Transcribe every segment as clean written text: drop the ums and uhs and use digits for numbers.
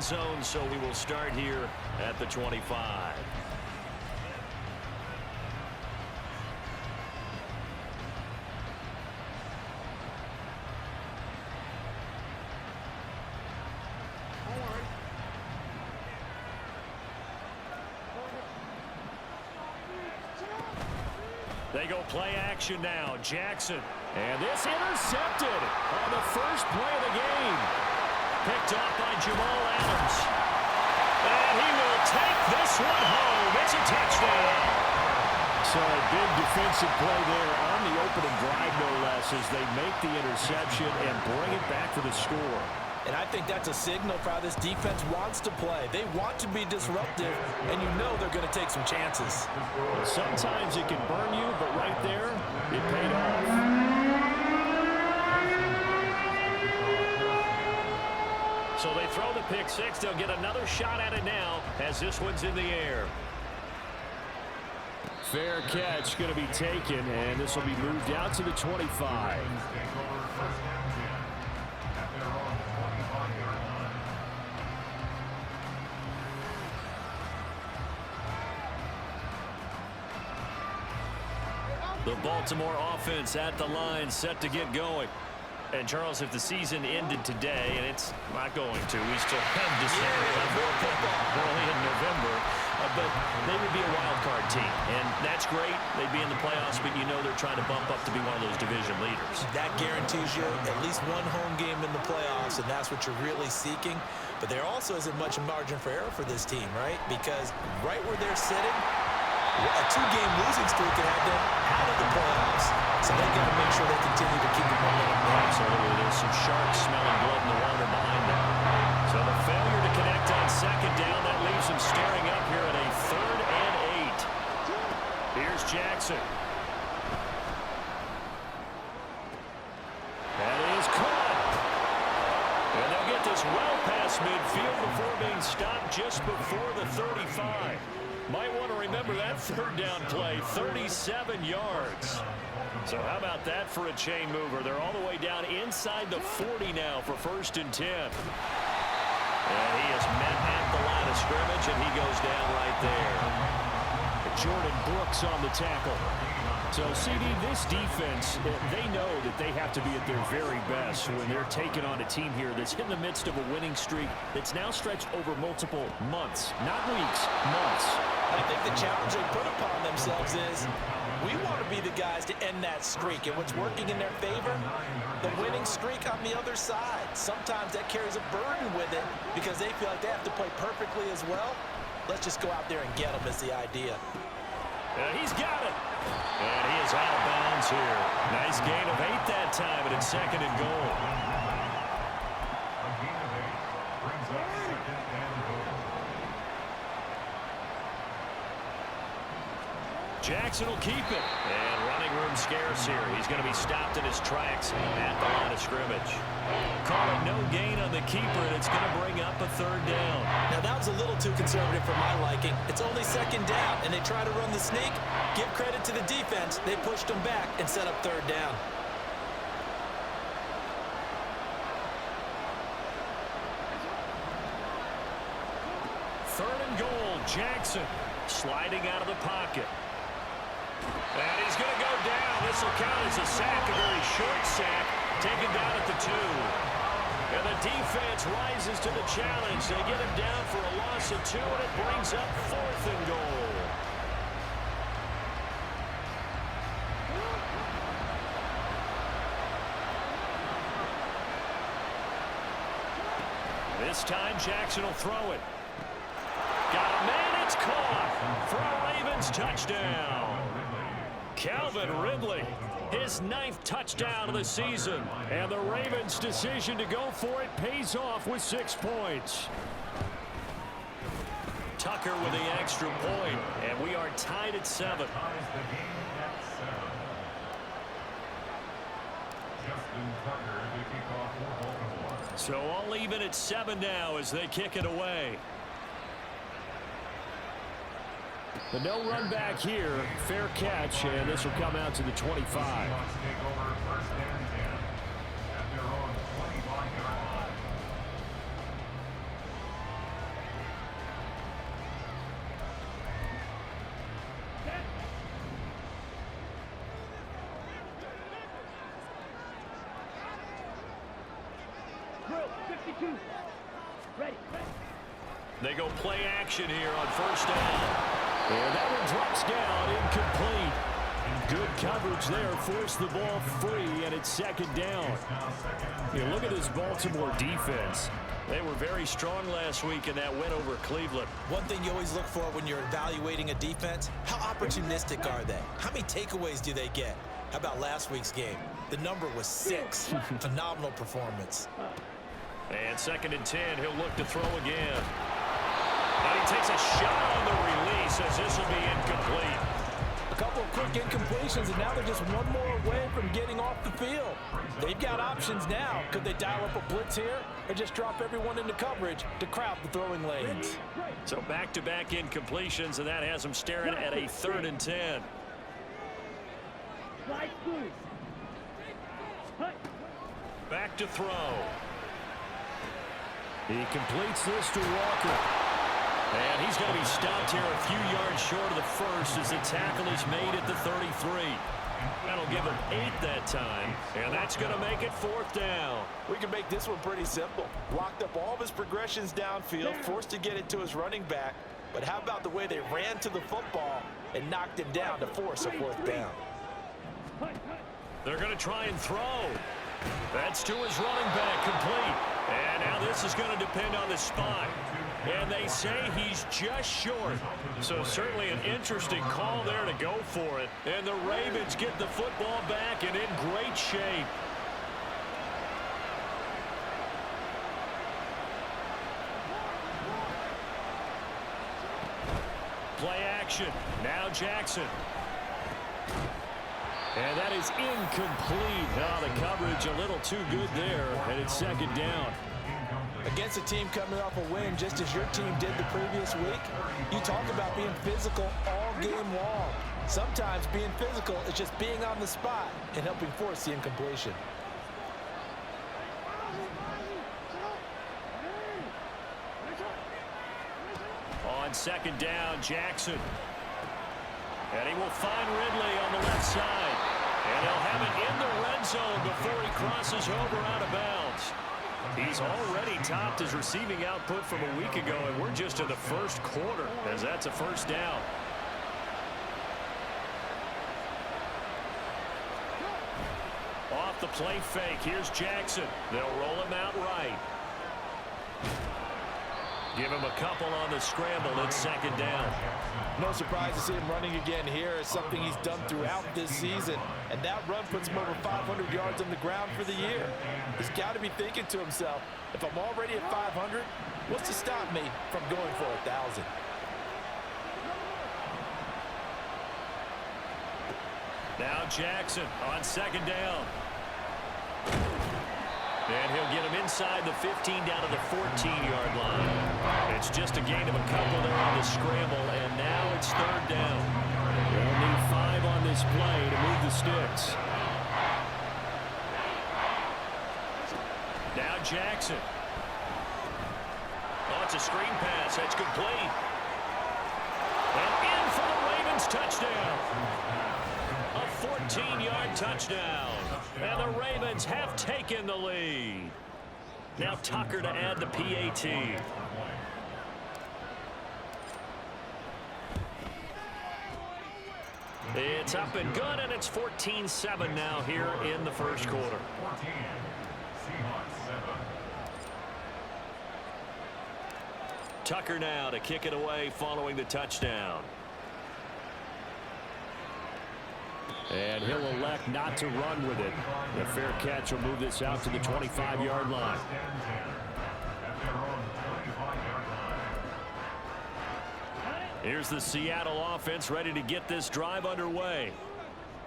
end zone, so we will start here at the 25. They go play action now. Jackson. And this intercepted on the first play of the game. Picked off by Jamal Adams. And he will take this one home. It's a touchdown. So a big defensive play there on the opening drive, no less, as they make the interception and bring it back for the score. And I think that's a signal for how this defense wants to play. They want to be disruptive, and you know they're going to take some chances. Sometimes it can burn you, but right there, it paid off. So they throw the pick six. They'll get another shot at it now as this one's in the air. Fair catch going to be taken, and this will be moved out to the 25. The Baltimore offense at the line, set to get going. And, Charles, if the season ended today, and it's not going to, we still have December. We're only in November. But they would be a wild card team, and that's great. They'd be in the playoffs, but you know they're trying to bump up to be one of those division leaders. That guarantees you at least one home game in the playoffs, and that's what you're really seeking. But there also isn't much margin for error for this team, right? Because right where they're sitting, a two-game losing streak can have them out of the playoffs. So they got to make sure they continue to keep the momentum there. Absolutely. There's some sharks smelling blood in the water behind them. So the failure to connect on second down, that leaves them staring up here at a 3rd and 8. Here's Jackson. That is caught. And they'll get this well past midfield before being stopped just before the 35. Might want to remember that 3rd down play, 37 yards. So how about that for a chain mover? They're all the way down inside the 40 now for 1st and 10. And he is met at the line of scrimmage, and he goes down right there. Jordan Brooks on the tackle. So, CD, this defense, they know that they have to be at their very best when they're taking on a team here that's in the midst of a winning streak that's now stretched over multiple months, not weeks, months. I think the challenge they put upon themselves is we want to be the guys to end that streak. And what's working in their favor? The winning streak on the other side. Sometimes that carries a burden with it because they feel like they have to play perfectly as well. Let's just go out there and get them is the idea. He's got it. And he is out of bounds here. Nice gain of 8 that time, and it's 2nd and goal. Jackson will keep it. And running room scarce here. He's going to be stopped in his tracks at the line of scrimmage. Call it no gain on the keeper, and it's going to bring up a 3rd down. Now, that was a little too conservative for my liking. It's only 2nd down, and they try to run the sneak. Give credit to the defense. They pushed them back and set up 3rd down. Third and goal, Jackson sliding out of the pocket. And he's going to go down. This will count as a sack, a very short sack, taken down at the 2. And the defense rises to the challenge. They get him down for a loss of 2, and it brings up 4th and goal. This time, Jackson will throw it. Got a man, it's caught for a Ravens touchdown. Calvin Ridley, his 9th touchdown of the season. And the Ravens' decision to go for it pays off with 6 points. Tucker with the extra point, and we are tied at 7. So all even at 7 now as they kick it away. The no run back here, fair catch, and this will come out to the 25. They go play action here on first down. And that one drops down, incomplete. Good coverage there, forced the ball free, and it's second down. You look at this Baltimore defense. They were very strong last week in that win over Cleveland. One thing you always look for when you're evaluating a defense, how opportunistic are they? How many takeaways do they get? How about last week's game? The number was 6. Phenomenal performance. And 2nd and 10, he'll look to throw again. And he takes a shot on the release as this will be incomplete. A couple of quick incompletions, and now they're just one more away from getting off the field. They've got options now. Could they dial up a blitz here or just drop everyone into coverage to crowd the throwing lanes? So back-to-back incompletions, and that has them staring at a 3rd and 10. Back to throw. He completes this to Walker. And he's going to be stopped here a few yards short of the first as the tackle is made at the 33. That'll give him 8 that time, and that's going to make it 4th down. We can make this one pretty simple. Locked up all of his progressions downfield, forced to get it to his running back. But how about the way they ran to the football and knocked him down to force a 4th down? They're going to try and throw. That's to his running back, complete. And now this is going to depend on the spot. And they say he's just short. So certainly an interesting call there to go for it. And the Ravens get the football back and in great shape. Play action. Now Jackson. And that is incomplete. Oh, the coverage a little too good there, and it's 2nd down. Against a team coming off a win just as your team did the previous week, you talk about being physical all game long. Sometimes being physical is just being on the spot and helping force the incompletion. On 2nd down, Jackson. And he will find Ridley on the left side. And he'll have it in the red zone before he crosses over out of bounds. He's already topped his receiving output from a week ago, and we're just in the first quarter as that's a 1st down. Off the play fake, here's Jackson. They'll roll him out right. Give him a couple on the scramble. It's 2nd down. No surprise to see him running again here. It's something he's done throughout this season. And that run puts him over 500 yards on the ground for the year. He's got to be thinking to himself, if I'm already at 500, what's to stop me from going for 1,000? Now Jackson on 2nd down. And he'll get him inside the 15 down to the 14-yard line. It's just a gain of a couple there on the scramble, and now it's 3rd down. They'll need 5 on this play to move the sticks. Now Jackson. Oh, it's a screen pass. That's complete. And in for the Ravens touchdown. A 14-yard touchdown. And the Ravens have taken the lead. Now Tucker to add the PAT. It's up and good, and it's 14-7 now here in the first quarter. Tucker now to kick it away following the touchdown. And he'll elect not to run with it. The fair catch will move this out to the 25-yard line. Here's the Seattle offense ready to get this drive underway.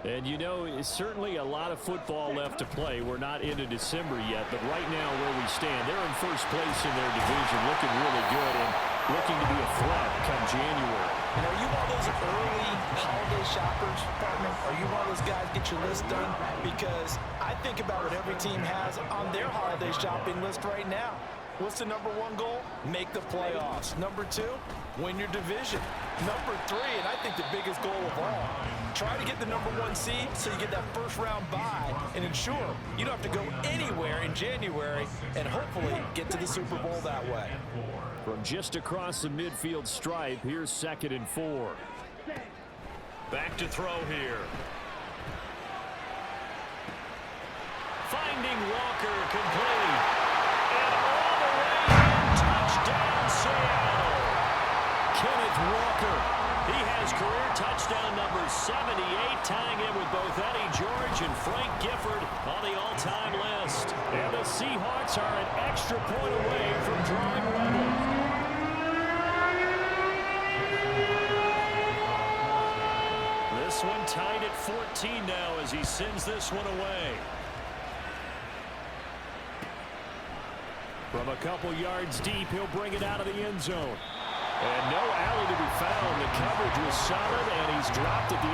And you know, it's certainly a lot of football left to play. We're not into December yet, but right now where we stand, they're in first place in their division, looking really good and looking to be a threat come January. And are you one of those early holiday shoppers, partner? Are you one of those guys get your list done? Because I think about what every team has on their holiday shopping list right now. What's the #1 goal? Make the playoffs. #2, win your division. Number 3, and I think the biggest goal of all, try to get the number 1 seed so you get that first-round bye and ensure you don't have to go anywhere in January and hopefully get to the Super Bowl that way. From just across the midfield stripe, here's 2nd and 4. Back to throw here. Finding Walker, complete. And all the way in, touchdown Seattle. Kenneth Walker. He has career touchdown number 78, tying in with both Eddie George and Frank Gifford on the all-time list. And the Seahawks are an extra point away from drawing level. This one tied at 14 now as he sends this one away. From a couple yards deep, he'll bring it out of the end zone. And no alley to be found. The coverage was solid, and he's dropped at the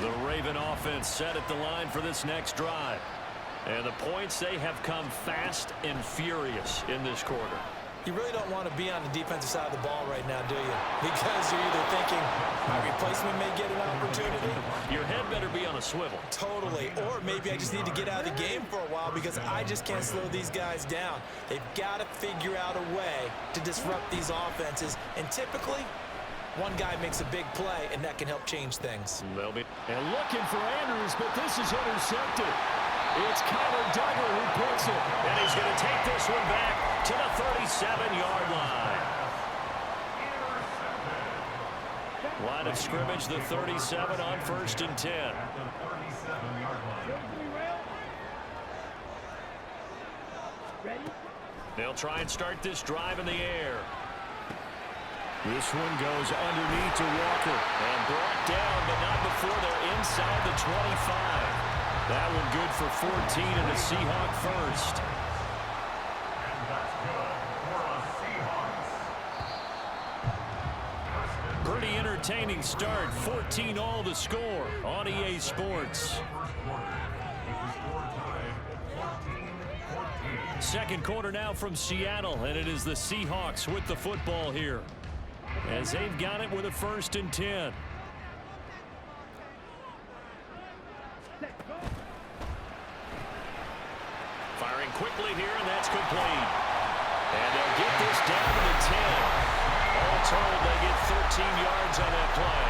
18. The Raven offense set at the line for this next drive. And the points, they have come fast and furious in this quarter. You really don't want to be on the defensive side of the ball right now, do you? Because you're either thinking, my replacement may get an opportunity. Your head better be on a swivel. Totally. Or maybe I just need to get out of the game for a while because I just can't slow these guys down. They've got to figure out a way to disrupt these offenses. And typically, one guy makes a big play, and that can help change things. And looking for Andrews, but this is intercepted. It's Connor Duggar who picks it. And he's going to take this one back to the 37-yard line. Line of scrimmage, the 37 on 1st and 10. They'll try and start this drive in the air. This one goes underneath to Walker. And brought down, but not before they're inside the 25. That one good for 14 and a Seahawk first. Pretty entertaining start. 14-all the score on EA Sports. Second quarter now from Seattle, and it is the Seahawks with the football here as they've got it with a 1st and 10. Firing quickly here, and that's complete. And they'll get this down to the 10. All told, they get 13 yards on that play.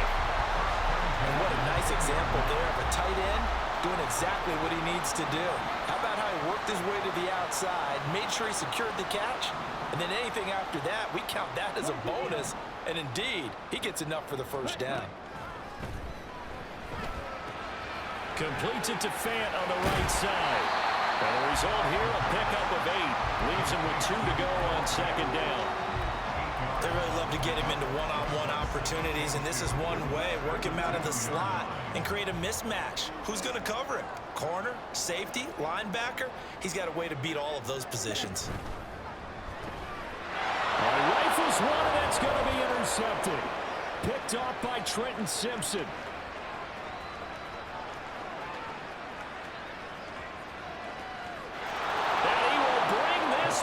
And what a nice example there of a tight end doing exactly what he needs to do. How about how he worked his way to the outside, made sure he secured the catch, and then anything after that, we count that as a bonus. And indeed, he gets enough for the first down. Completes it to Fant on the right side. And the result here, a pickup of 8. Leaves him with 2 to go on 2nd down. They really love to get him into one-on-one opportunities, and this is one way. Work him out of the slot and create a mismatch. Who's going to cover him? Corner, safety, linebacker? He's got a way to beat all of those positions. Rifles one, and that's going to be intercepted. Picked off by Trenton Simpson.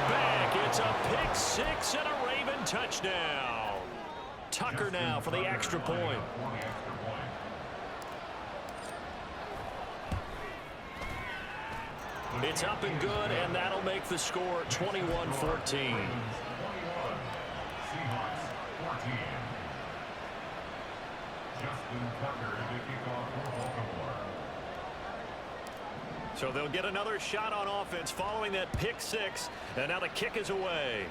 Back. It's a pick 6 and a Raven touchdown. Tucker now for the extra point. It's up and good, and that'll make the score 21-14. So they'll get another shot on offense following that pick 6, and now the kick is away.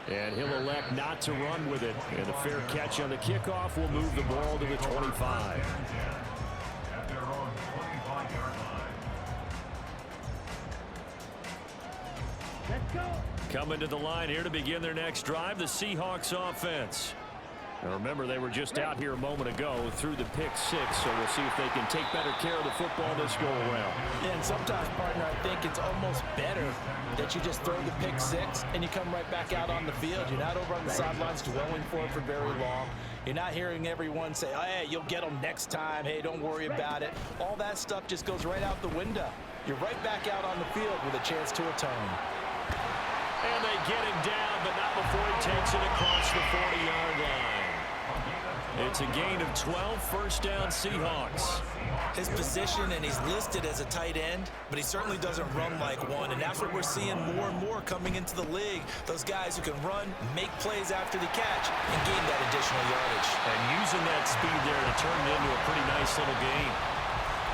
And he'll elect not to run with it. And the fair catch on the kickoff will move the ball to the 25. Coming to the line here to begin their next drive, the Seahawks offense. Now remember, they were just out here a moment ago through the pick six, so we'll see if they can take better care of the football this go-around. Yeah, and sometimes, partner, I think it's almost better that you just throw the pick six and you come right back out on the field. You're not over on the sidelines dwelling for it for very long. You're not hearing everyone say, oh, hey, you'll get them next time. Hey, don't worry about it. All that stuff just goes right out the window. You're right back out on the field with a chance to atone. And they get him down, but not before he takes it across the 40-yard line. It's a gain of 12, first down Seahawks. His position, and he's listed as a tight end, but he certainly doesn't run like one, and that's what we're seeing more and more coming into the league. Those guys who can run, make plays after the catch, and gain that additional yardage. And using that speed there to turn it into a pretty nice little game.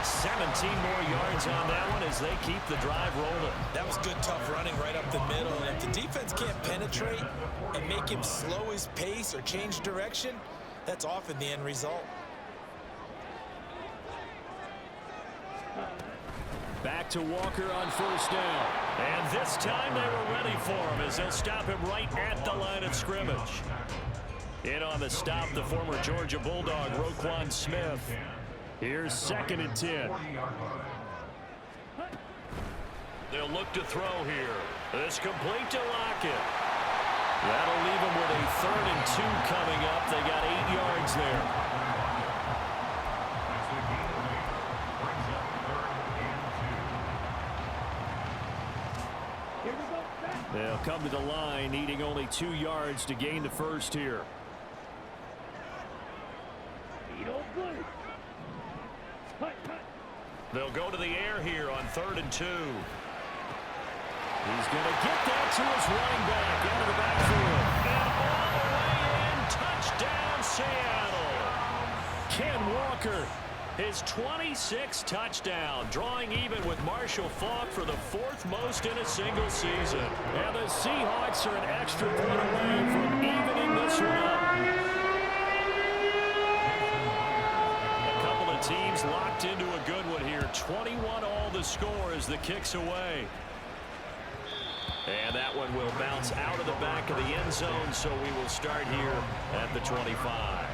17 more yards on that one as they keep the drive rolling. That was good, tough running right up the middle, and if the defense can't penetrate and make him slow his pace or change direction, that's often the end result. Back to Walker on first down. And this time they were ready for him as they'll stop him right at the line of scrimmage. In on the stop, the former Georgia Bulldog, Roquan Smith. Here's 2nd and 10. They'll look to throw here. It's complete to Lockett. That'll leave them with a 3rd and 2 coming up. They got 8 yards there. They'll come to the line, needing only 2 yards to gain the first here. They'll go to the air here on 3rd and 2. He's going to get that to his running back out of the backfield. And all the way in, touchdown Seattle. Ken Walker, his 26th touchdown, drawing even with Marshall Faulk for the 4th most in a single season. And the Seahawks are an extra point away from evening this one up. A couple of teams locked into a good one here. 21 all the score as the kick's away. And that one will bounce out of the back of the end zone, so we will start here at the 25.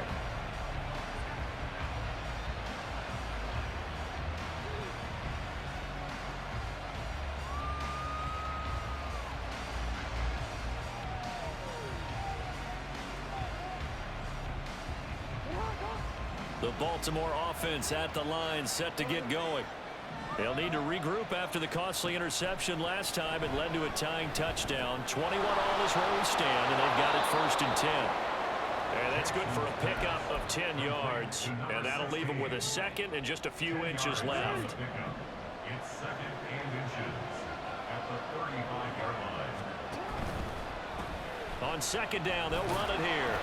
The Baltimore offense at the line, set to get going. They'll need to regroup after the costly interception last time. It led to a tying touchdown. 21 all is where we stand, and they've got it 1st and 10. And that's good for a pickup of 10 yards. And that'll leave them with a 2nd and just a few inches left. It's 2nd and inches at the 35-yard line. On 2nd down, they'll run it here.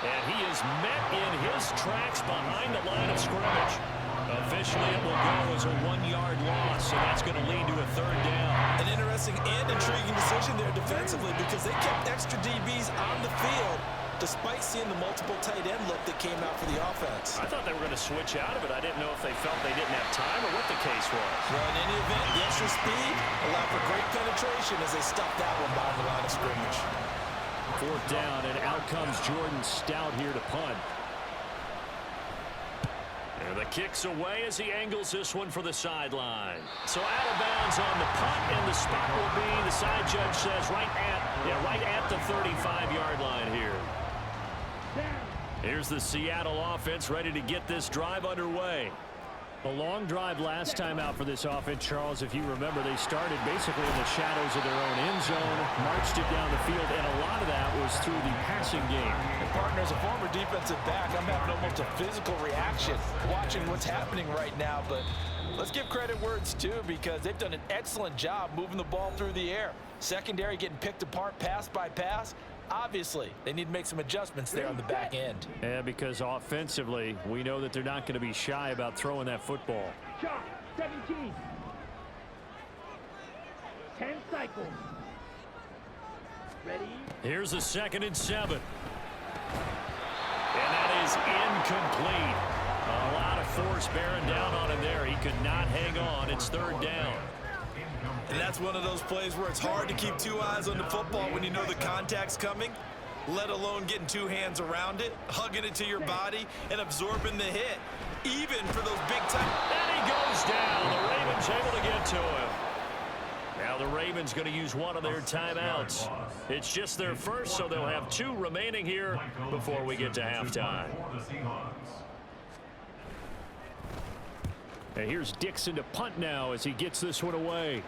And he is met in his tracks behind the line of scrimmage. Officially, it will go as a 1-yard loss, and that's going to lead to a 3rd down. An interesting and intriguing decision there defensively because they kept extra DBs on the field despite seeing the multiple tight end look that came out for the offense. I thought they were going to switch out of it. I didn't know if they felt they didn't have time or what the case was. Well, in any event, the extra speed allowed for great penetration as they stuffed that one behind the line of scrimmage. 4th down, and out comes Jordan Stout here to punt. And the kick's away as he angles this one for the sideline. So out of bounds on the punt, and the spot will be, the side judge says, right at the 35-yard line here. Here's the Seattle offense ready to get this drive underway. A long drive last time out for this offense, Charles. If you remember, they started basically in the shadows of their own end zone, marched it down the field, and a lot of that was through the passing game. And partner, as a former defensive back, I'm having almost a physical reaction watching what's happening right now. But let's give credit where it's due because they've done an excellent job moving the ball through the air. Secondary getting picked apart pass by pass. Obviously, they need to make some adjustments there on the back end. Yeah, because offensively, we know that they're not going to be shy about throwing that football. Shot, 17. 10 cycles. Ready? Here's a 2nd and 7. And that is incomplete. A lot of force bearing down on him there. He could not hang on. It's 3rd down. And that's one of those plays where it's hard to keep 2 eyes on the football when you know the contact's coming. let alone getting two hands around it, hugging it to your body, and absorbing the hit, even for those big time. And he goes down. The Ravens able to get to him. Now the Ravens going to use one of their timeouts. It's just their first, so they'll have 2 remaining here before we get to halftime. And here's Dixon to punt now as he gets this one away.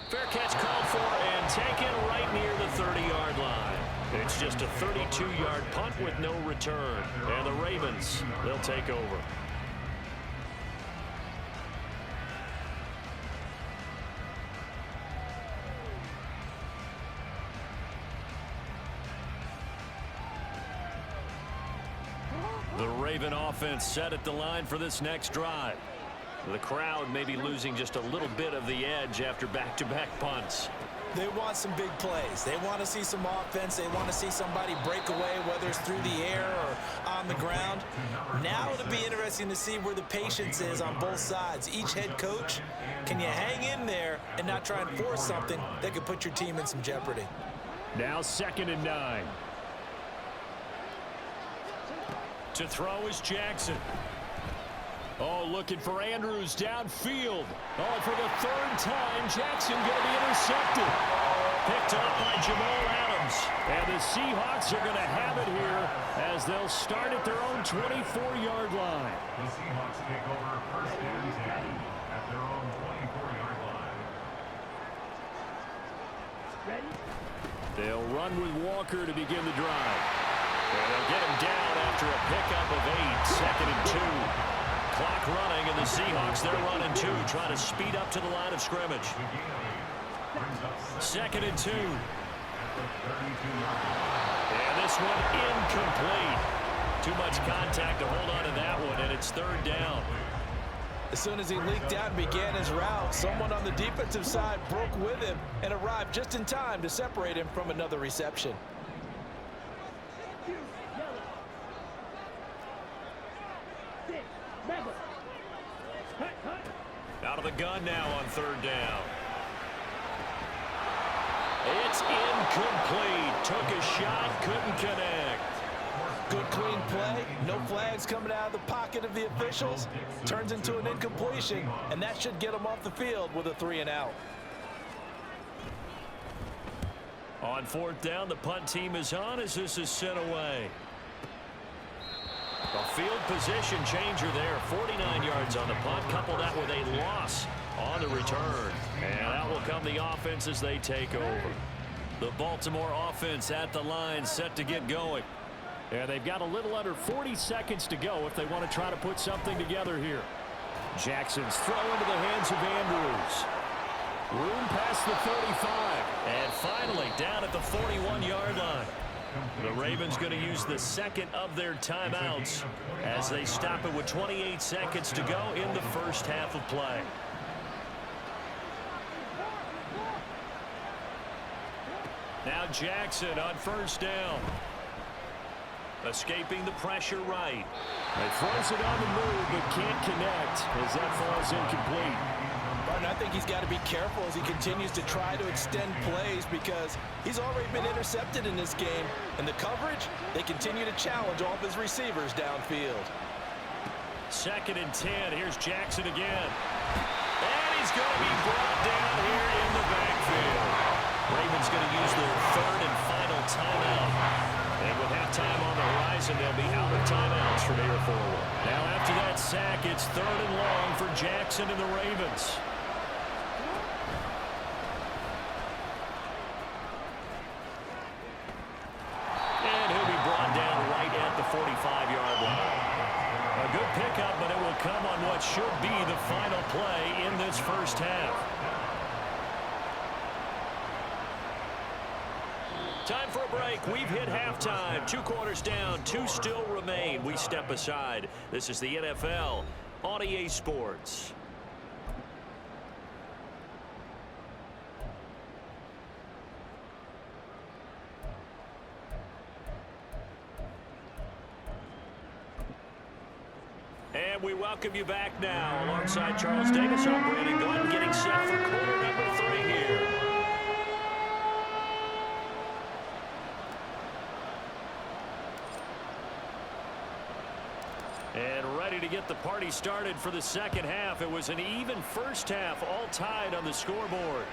Fair catch called for and taken right near the 30-yard line. It's just a 32-yard punt with no return. And the Ravens, they'll take over. The Raven offense set at the line for this next drive. The crowd may be losing just a little bit of the edge after back-to-back punts. They want some big plays. They want to see some offense. They want to see somebody break away, whether it's through the air or on the ground. Now it'll be interesting to see where the patience is on both sides. Each head coach, can you hang in there and not try and force something that could put your team in some jeopardy? Now 2nd and 9. To throw is Jackson. Oh, looking for Andrews downfield. Oh, for the 3rd time, Jackson going to be intercepted. Picked up by Jamal Adams. And the Seahawks are going to have it here as they'll start at their own 24-yard line. The Seahawks take over 1st and 10 at their own 24-yard line. Ready? They'll run with Walker to begin the drive. And they'll get him down after a pickup of 8. 2nd and 2. Clock running, and the Seahawks, they're running 2, trying to speed up to the line of scrimmage. 2nd and 2. And this one incomplete. Too much contact to hold on to that one, and it's 3rd down. As soon as he leaked out and began his route, someone on the defensive side broke with him and arrived just in time to separate him from another reception. Out of the gun now on 3rd down. It's incomplete. Took a shot, couldn't connect. Good clean play, no flags coming out of the pocket of the officials. Turns into an incompletion, and that should get him off the field with a 3-and-out. On 4th down, the punt team is on as this is sent away. A field position changer there. 49 yards on the punt. Couple that with a loss on the return. And out will come the offense as they take over. The Baltimore offense at the line, set to get going. Yeah, they've got a little under 40 seconds to go if they want to try to put something together here. Jackson's throw into the hands of Andrews. Room past the 35. And finally down at the 41-yard line. The Ravens going to use the 2nd of their timeouts as they stop it with 28 seconds to go in the first half of play. Now Jackson on 1st down. Escaping the pressure right. They throws it on the move but can't connect as that falls incomplete. Martin, I think he's got to be careful as he continues to try to extend plays because he's already been intercepted in this game. And the coverage, they continue to challenge all of his receivers downfield. 2nd and 10. Here's Jackson again. And he's going to be brought down here in the backfield. Ravens going to use their 3rd and final timeout. And with halftime on the horizon, they'll be out of timeouts from here forward. Now after that sack, it's 3rd and long for Jackson and the Ravens. And he'll be brought down right at the 45-yard line. A good pickup, but it will come on what should be the final play in this first half. Time for a break. We've hit halftime. 2 quarters down. 2 still remain. We step aside. This is the NFL on EA Sports. And we welcome you back now. Alongside Charles Davis, I'm Brandon Glenn, getting set for quarter number 3 here. get the party started for the second half. It was an even first half, all tied on the scoreboard.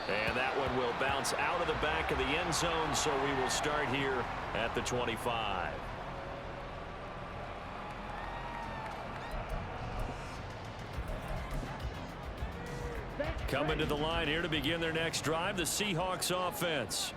And that one will bounce out of the back of the end zone, so we will start here at the 25. Coming to the line here to begin their next drive, the Seahawks offense.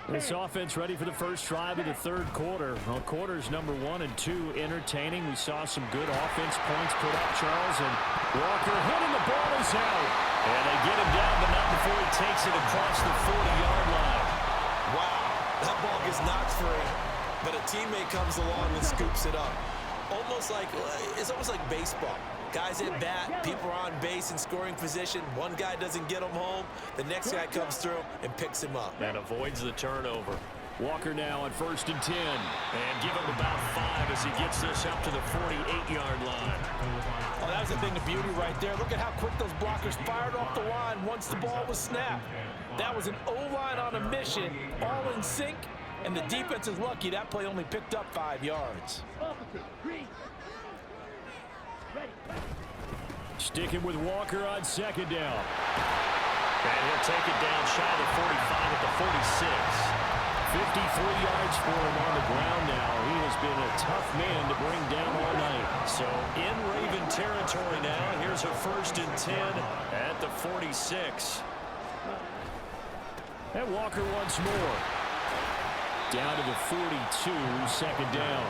This offense ready for the first drive of the third quarter. Well, quarters number 1 and 2 entertaining. We saw some good offense points put up, Charles, and Walker hitting the ball is out. And they get him down, but not before he takes it across the 40-yard line. Wow, that ball gets knocked free, but a teammate comes along and scoops it up. It's almost like baseball. Guys at bat, people are on base in scoring position. One guy doesn't get him home. The next guy comes through and picks him up. And avoids the turnover. Walker now on 1st and 10. And give him about 5 as he gets this up to the 48-yard line. Oh, that was a thing of beauty right there. Look at how quick those blockers fired off the line once the ball was snapped. That was an O-line on a mission, all in sync, and the defense is lucky that play only picked up 5 yards. Sticking with Walker on 2nd down. And he'll take it down shy of the 45 at the 46. 53 yards for him on the ground now. He has been a tough man to bring down all night. So in Raven territory now. Here's a 1st and 10 at the 46. And Walker once more. Down to the 42, 2nd down.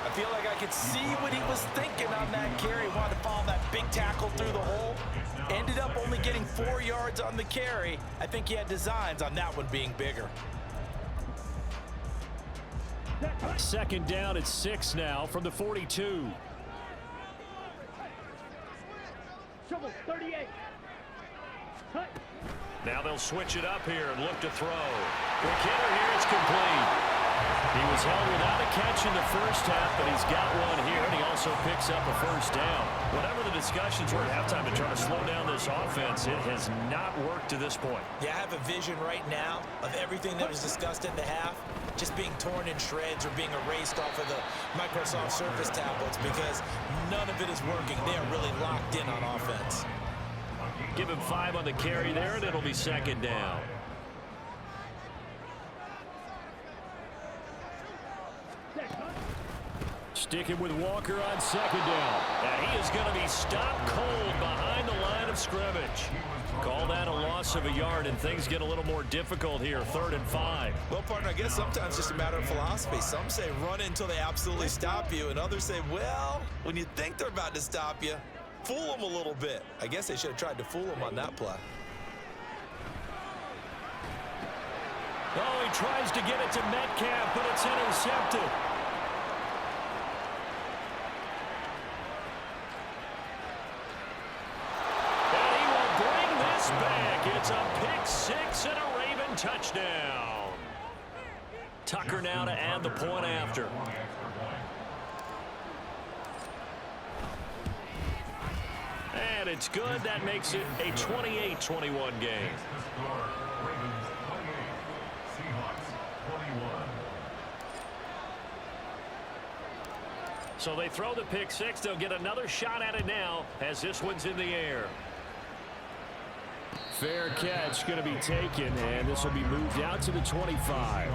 I feel like I could see what he was thinking on that carry. Wanted to follow that big tackle through the hole. Ended up only getting 4 yards on the carry. I think he had designs on that one being bigger. 2nd down at 6 now from the 42. Trouble 38. Cut. Now they'll switch it up here and look to throw. McKinnon here, it's complete. He was held without a catch in the first half, but he's got one here, and he also picks up a 1st down. Whatever the discussions were at halftime to try to slow down this offense, it has not worked to this point. Yeah, I have a vision right now of everything that was discussed in the half just being torn in shreds or being erased off of the Microsoft Surface tablets because none of it is working. They are really locked in on offense. Give him 5 on the carry there, and it'll be 2nd down. Sticking with Walker on 2nd down. And he is going to be stopped cold behind the line of scrimmage. Call that a loss of a yard, and things get a little more difficult here, 3rd and 5. Well, partner, I guess sometimes it's just a matter of philosophy. Some say run until they absolutely stop you, and others say, well, when you think they're about to stop you, fool them a little bit. I guess they should have tried to fool them on that play. Oh, he tries to get it to Metcalf, but it's intercepted. And he will bring this back. It's a pick 6 and a Raven touchdown. Tucker now to add the point after. And it's good. That makes it a 28-21 game. So they throw the pick 6. They'll get another shot at it now as this one's in the air. Fair catch going to be taken, and this will be moved out to the 25.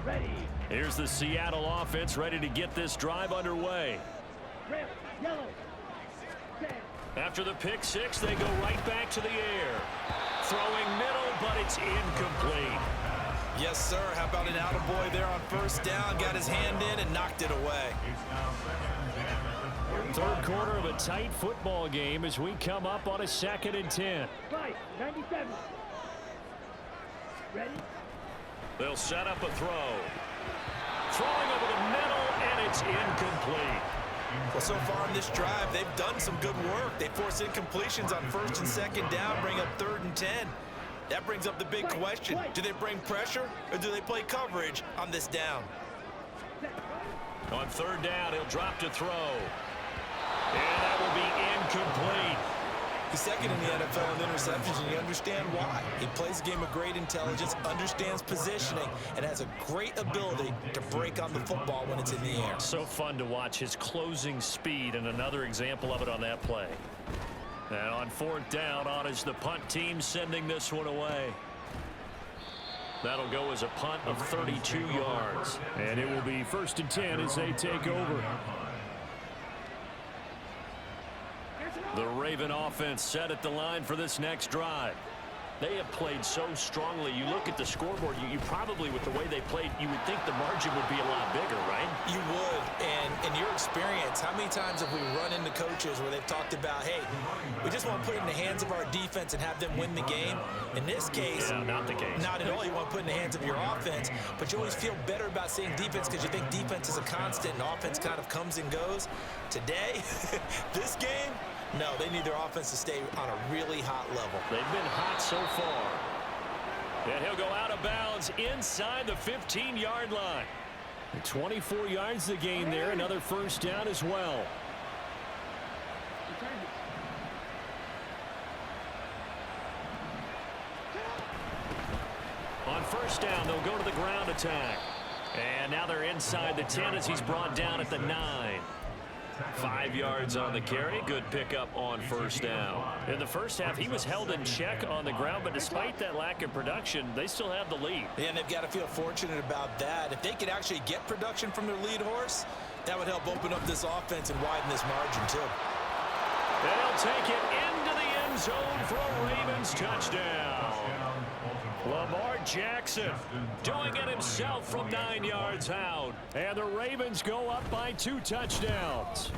Ready. Here's the Seattle offense ready to get this drive underway. Red. Yellow. Red. After the pick 6, they go right back to the air. Throwing middle, but it's incomplete. Yes, sir. How about an attaboy there on 1st down? Got his hand in and knocked it away. 3rd quarter of a tight football game as we come up on a 2nd and 10. 5. 97. Ready. They'll set up a throw. Throwing over the middle, and it's incomplete. Well, so far in this drive, they've done some good work. They force incompletions on 1st and 2nd down, bring up 3rd and 10. That brings up the big question. Do they bring pressure, or do they play coverage on this down? On 3rd down, he'll drop to throw. And that will be incomplete. He's second in the NFL in interceptions, and you understand why. He plays a game of great intelligence, understands positioning, and has a great ability to break on the football when it's in the air. So fun to watch his closing speed, and another example of it on that play. And on fourth down, on is the punt team sending this one away. That'll go as a punt of 32 yards. And it will be 1st and 10 as they take over. The Raven offense set at the line for this next drive. They have played so strongly. You look at the scoreboard, you probably, with the way they played, you would think the margin would be a lot bigger, right? You would, and in your experience, how many times have we run into coaches where they've talked about, hey, we just want to put it in the hands of our defense and have them win the game? In this case, yeah, not the case. Not at all. You want to put it in the hands of your offense, but you always feel better about saying defense because you think defense is a constant and offense kind of comes and goes. Today, this game, no, they need their offense to stay on a really hot level. They've been hot so far. And he'll go out of bounds inside the 15-yard line. 24 yards the gain there. Another 1st down as well. On 1st down, they'll go to the ground attack. And now they're inside the 10 as he's brought down at the 9. 5 yards on the carry. Good pickup on 1st down. In the first half, he was held in check on the ground, but despite that lack of production, they still have the lead. Yeah, and they've got to feel fortunate about that. If they could actually get production from their lead horse, that would help open up this offense and widen this margin, too. They'll take it into the end zone for a Ravens touchdown. Lamar Jackson doing it himself from 9 yards out. And the Ravens go up by 2 touchdowns.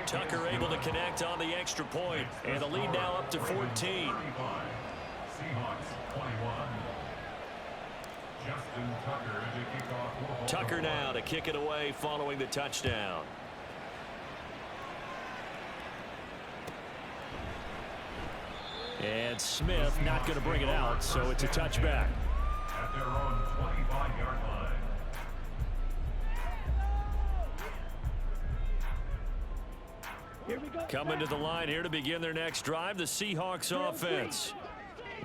Tucker able to connect on the extra point, and the lead now up to 14. Seahawks 21. Justin Tucker to kick off. Tucker now to kick it away following the touchdown. And Smith not going to bring it out, so it's a touchback. At their own 25-yard line. Here we go. Coming to the line here to begin their next drive, the Seahawks offense.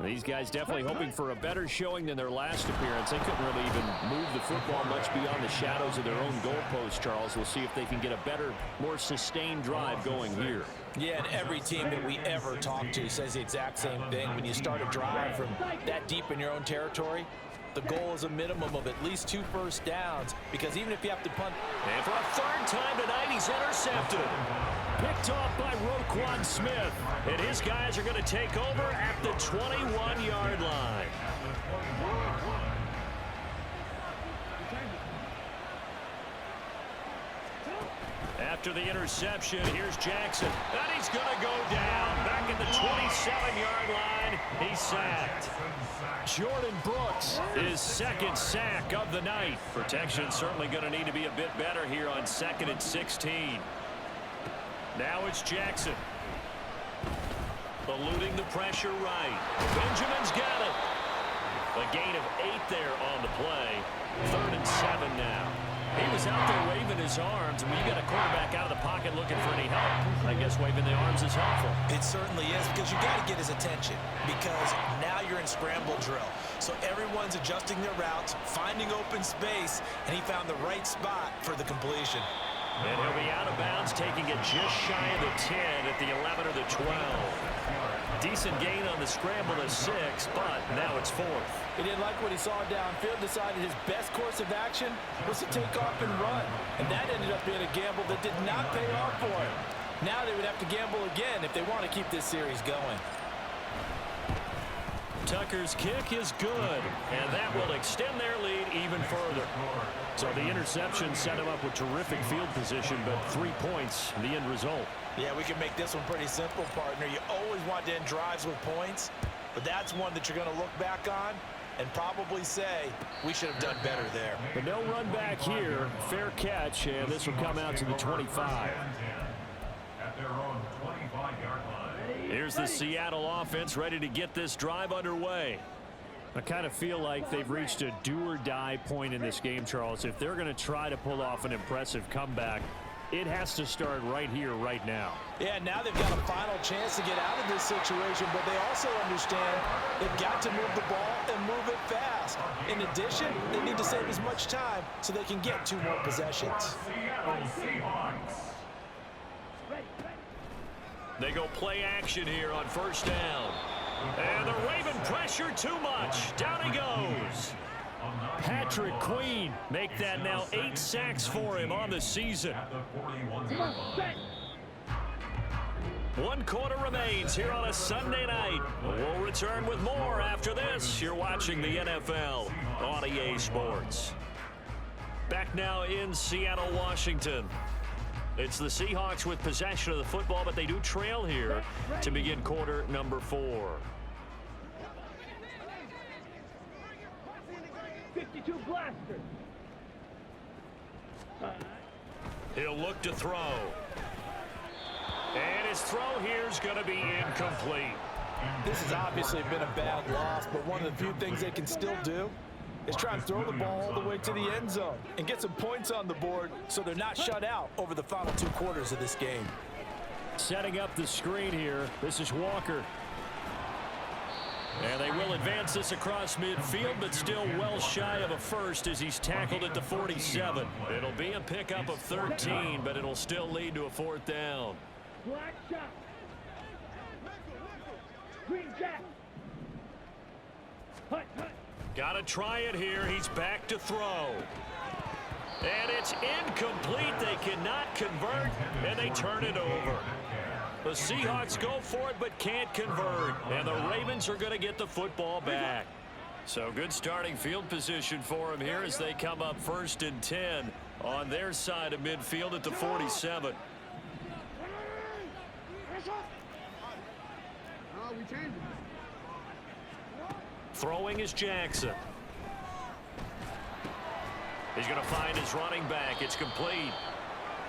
These guys definitely hoping for a better showing than their last appearance. They couldn't really even move the football much beyond the shadows of their own goalpost, Charles. We'll see if they can get a better, more sustained drive going here. Yeah, and every team that we ever talk to says the exact same thing. When you start a drive from that deep in your own territory, the goal is a minimum of at least 2 first downs, because even if you have to punt. And for a 3rd time tonight, he's intercepted. Picked off by Roquan Smith. And his guys are going to take over at the 21-yard line. After the interception, here's Jackson. And he's going to go down. Back at the 27-yard line. He's sacked. Jordan Brooks, His 2nd sack of the night. Protection certainly going to need to be a bit better here on 2nd and 16. Now it's Jackson. Eluding the pressure right. Benjamin's got it. A gain of 8 there on the play. 3rd and 7 now. He was out there waving his arms, and when you got a quarterback out of the pocket looking for any help, I guess waving the arms is helpful. It certainly is, because you got to get his attention, because now you're in scramble drill. So everyone's adjusting their routes, finding open space, and he found the right spot for the completion. And he'll be out of bounds, taking it just shy of the 10 at the 11 or the 12. Decent gain on the scramble to 6, but now it's 4th. He didn't like what he saw downfield, decided his best course of action was to take off and run. And that ended up being a gamble that did not pay off for him. Now they would have to gamble again if they want to keep this series going. Tucker's kick is good, and that will extend their lead even further. so the interception set him up with terrific field position, but 3 points, the end result. Yeah, we can make this one pretty simple, partner. You always want to end drives with points, but that's one that you're going to look back on and probably say, we should have done better there. But no run back here. Fair catch, and this will come out to the 25. At their own 25-yard line. Here's the Seattle offense ready to get this drive underway. I kind of feel like they've reached a do-or-die point in this game, Charles. If they're going to try to pull off an impressive comeback, it has to start right here, right now. Yeah, now they've got a final chance to get out of this situation, but they also understand they've got to move the ball and move it fast. In addition, they need to save as much time so they can get 2 more possessions. They go play action here on first down. And the Raven pressure too much. Down he goes. Patrick Queen make that now 8 sacks for him on the season. 1 quarter remains here on a Sunday night. We'll return with more after this. You're watching the NFL on EA Sports. Back now in Seattle, Washington. It's the Seahawks with possession of the football, but they do trail here to begin quarter number 4. 52 blaster. He'll look to throw. And his throw here is going to be incomplete. This has obviously been a bad loss, but one of the few things they can still do is try and throw the ball all the way to the end zone and get some points on the board so they're not shut out over the final 2 quarters of this game. Setting up the screen here. This is Walker. And they will advance this across midfield, but still well shy of a first as he's tackled at the 47. It'll be a pickup of 13, but it'll still lead to a 4th down. Black shot. Green jack. Hut, hut. Got to try it here. He's back to throw. And it's incomplete. They cannot convert, and they turn it over. The Seahawks go for it but can't convert, and the Ravens are going to get the football back. So good starting field position for them here as they come up 1st and 10 on their side of midfield at the 47. Throwing is Jackson. He's going to find his running back. It's complete.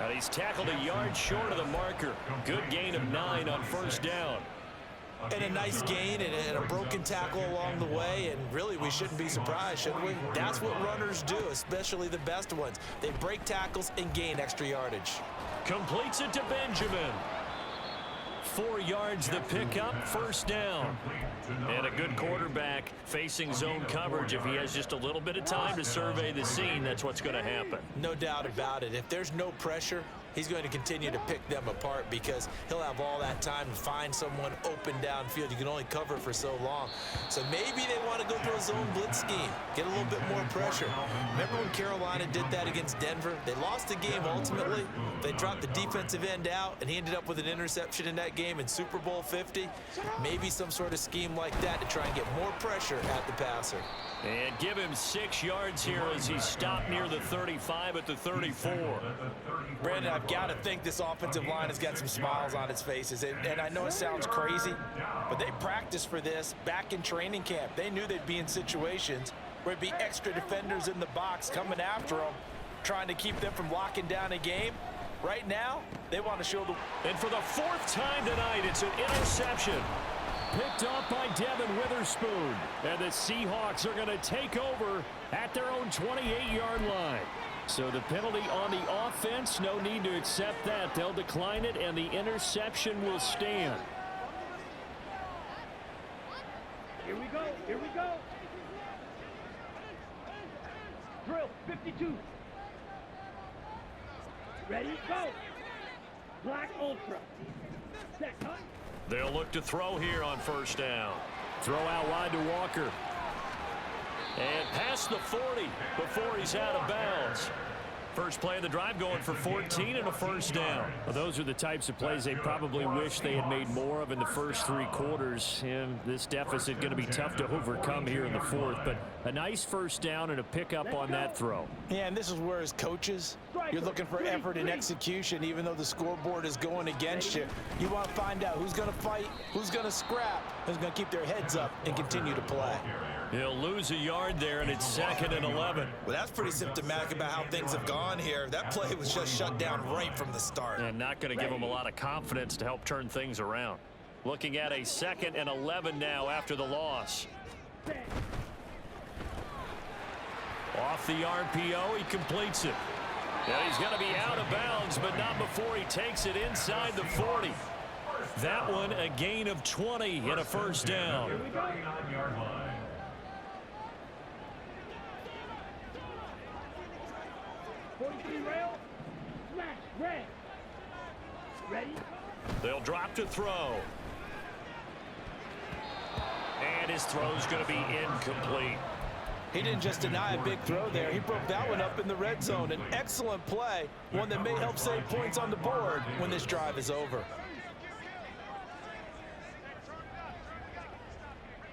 And he's tackled a yard short of the marker. Good gain of 9 on 1st down. And a nice gain and a broken tackle along the way, and really we shouldn't be surprised, should we? That's what runners do, especially the best ones. They break tackles and gain extra yardage. Completes it to Benjamin. 4 yards the pickup, 1st down. And a good quarterback facing zone coverage. If he has just a little bit of time to survey the scene, that's what's going to happen. No doubt about it. If there's no pressure, he's going to continue to pick them apart because he'll have all that time to find someone open downfield. You can only cover for so long. So maybe they want to go through a zone blitz scheme, get a little bit more pressure. Remember when Carolina did that against Denver? They lost the game ultimately. They dropped the defensive end out, and he ended up with an interception in that game in Super Bowl 50. Maybe some sort of scheme like that to try and get more pressure at the passer. And give him 6 yards here as he stopped near the 35 at the 34. Brandon, I've got to think this offensive line has got some smiles on its faces. And I know it sounds crazy, but they practiced for this back in training camp. They knew they'd be in situations where it'd be extra defenders in the box coming after them, trying to keep them from locking down a game. Right now, they want to show the... And for the 4th time tonight, it's an interception. Picked off by Devin Witherspoon. And the Seahawks are going to take over at their own 28-yard line. So the penalty on the offense, no need to accept that. They'll decline it, and the interception will stand. Here we go. Here we go. Drill 52. Ready, go. Black Ultra. Set, huh? They'll look to throw here on 1st down. Throw out wide to Walker. And past the 40 before he's out of bounds. First play of the drive going for 14 and a 1st down. Well, those are the types of plays they probably wish they had made more of in the first 3 quarters. And this deficit going to be tough to overcome here in the 4th. But a nice 1st down and a pickup on that throw. Yeah, and this is where as coaches, you're looking for effort and execution, even though the scoreboard is going against you. You want to find out who's going to fight, who's going to scrap, who's going to keep their heads up and continue to play. He'll lose a yard there, and it's 2nd and 11. Well, that's pretty symptomatic about how things have gone here. That play was just shut down right from the start. And not going to give him a lot of confidence to help turn things around. Looking at a 2nd and 11 now after the loss. Off the RPO, he completes it. Yeah, he's going to be out of bounds, but not before he takes it inside the 40. That one a gain of 20 and a first down. 39-yard line. Rail. Smash. Red. Ready? They'll drop to throw. And his throw's going to be incomplete. He didn't just deny a big throw there. He broke that one up in the red zone. An excellent play, one that may help save points on the board when this drive is over.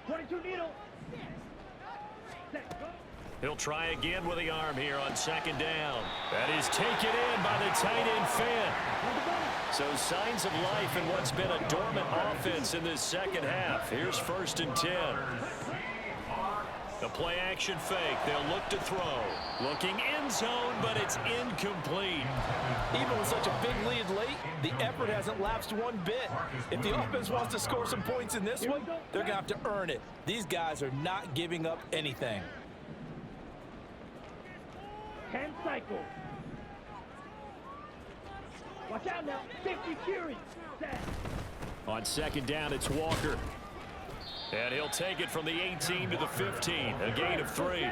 22 needle. Set. Go. He'll try again with the arm here on second down. That is taken in by the tight end Finn. So signs of life in what's been a dormant offense in this second half. Here's 1st and 10. The play action fake. They'll look to throw. Looking end zone, but it's incomplete. Even with such a big lead late, the effort hasn't lapsed one bit. If the offense wants to score some points in this one, they're going to have to earn it. These guys are not giving up anything. 10 cycles. Watch out now. 50 Fury. Set. On second down, it's Walker. And he'll take it from the 18 to the 15. A gain of 3.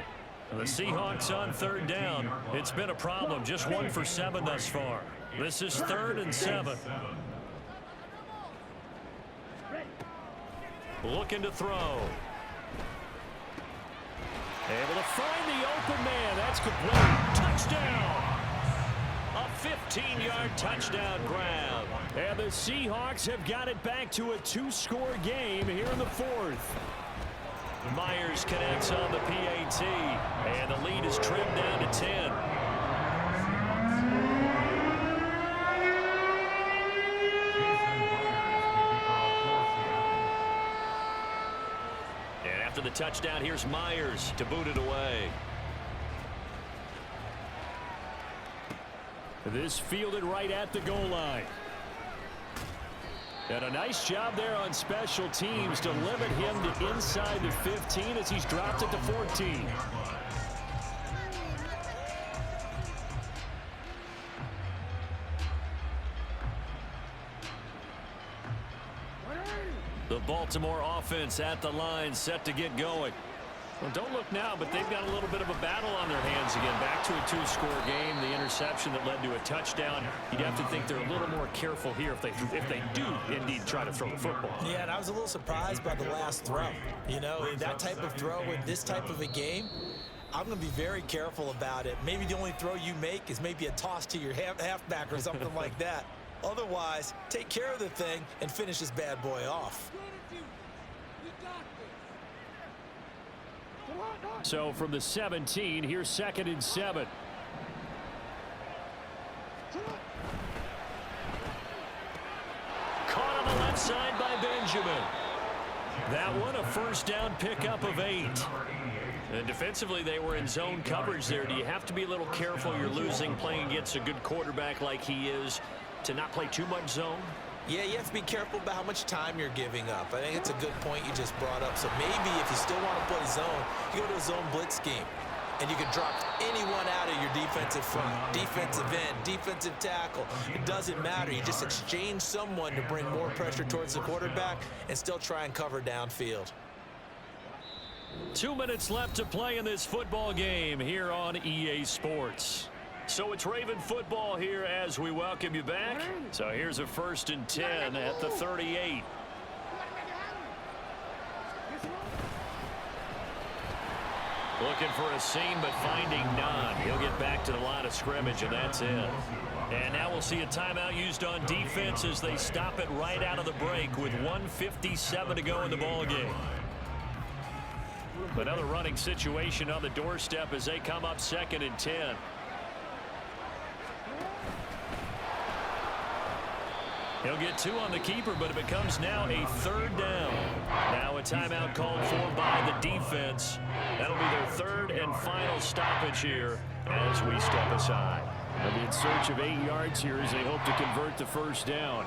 The Seahawks on third down. It's been a problem. Just 1 for 7 thus far. This is 3rd and 7. Looking to throw. Able to find the open man. That's complete. Touchdown. A 15-yard touchdown grab. And the Seahawks have got it back to a 2-score game here in the 4th. Myers connects on the PAT. And the lead is trimmed down to 10. And after the touchdown, here's Myers to boot it away. This fielded right at the goal line. And a nice job there on special teams to limit him to inside the 15 as he's dropped it to 14. The Baltimore offense at the line, set to get going. Well, don't look now, but they've got a little bit of a battle on their hands again. Back to a 2-score game. The interception that led to a touchdown. You'd have to think they're a little more careful here if they do indeed try to throw the football. Yeah, and I was a little surprised by the last throw. You know, that type of throw in this type of a game, I'm going to be very careful about it. Maybe the only throw you make is maybe a toss to your halfback or something like that. Otherwise, take care of the thing and finish this bad boy off. So from the 17, here's 2nd and 7. Caught on the left side by Benjamin. That one a first down pickup of 8. And defensively, they were in zone coverage there. Do you have to be a little careful? You're losing playing against a good quarterback like he is to not play too much zone? Yeah, you have to be careful about how much time you're giving up. I think it's a good point you just brought up. So maybe if you still want to play zone, you go to a zone blitz scheme. And you can drop anyone out of your defensive front, defensive end, defensive tackle. It doesn't matter. You just exchange someone to bring more pressure towards the quarterback and still try and cover downfield. 2 minutes left to play in this football game here on EA Sports. So it's Raven football here as we welcome you back. So here's a 1st and 10 at the 38. Looking for a seam, but finding none. He'll get back to the line of scrimmage, and that's it. And now we'll see a timeout used on defense as they stop it right out of the break with 1:57 to go in the ball game. Another running situation on the doorstep as they come up 2nd and 10. He'll get 2 on the keeper, but it becomes now a 3rd down. Now a timeout called for by the defense. That'll be their 3rd and final stoppage here as we step aside. They'll be in search of 8 yards here as they hope to convert the 1st down.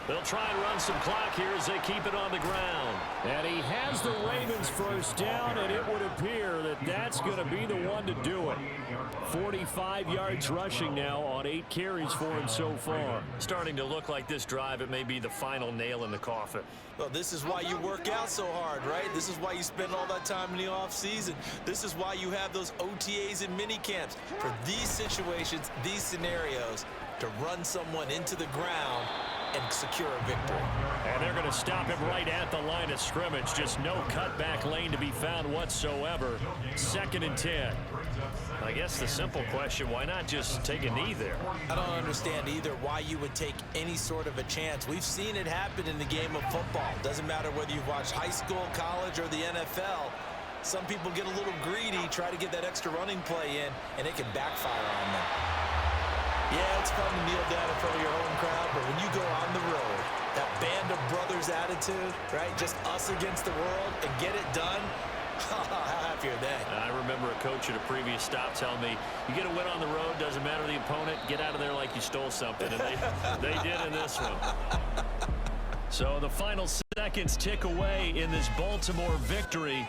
They'll try and run some clock here as they keep it on the ground. And he has the Ravens first down, and it would appear that that's going to be the one to do it. 45 yards rushing now on 8 carries for him so far. Starting to look like this drive, it may be the final nail in the coffin. Well, this is why you work out so hard, right? This is why you spend all that time in the offseason. This is why you have those OTAs and mini camps. For these situations, these scenarios, to run someone into the ground and secure a victory. And they're going to stop him right at the line of scrimmage. Just no cutback lane to be found whatsoever. 2nd and 10. I guess the simple question, why not just take a knee there? I don't understand either why you would take any sort of a chance. We've seen it happen in the game of football. Doesn't matter whether you've watched high school, college, or the NFL. Some people get a little greedy, try to get that extra running play in, and it can backfire on them. Yeah, it's fun to kneel down in front of your home crowd, but when you go on the road, that band of brothers attitude, right? Just us against the world and get it done. How happy are they? I remember a coach at a previous stop telling me, you get a win on the road, doesn't matter the opponent, get out of there like you stole something. And they did in this one. So the final seconds tick away in this Baltimore victory.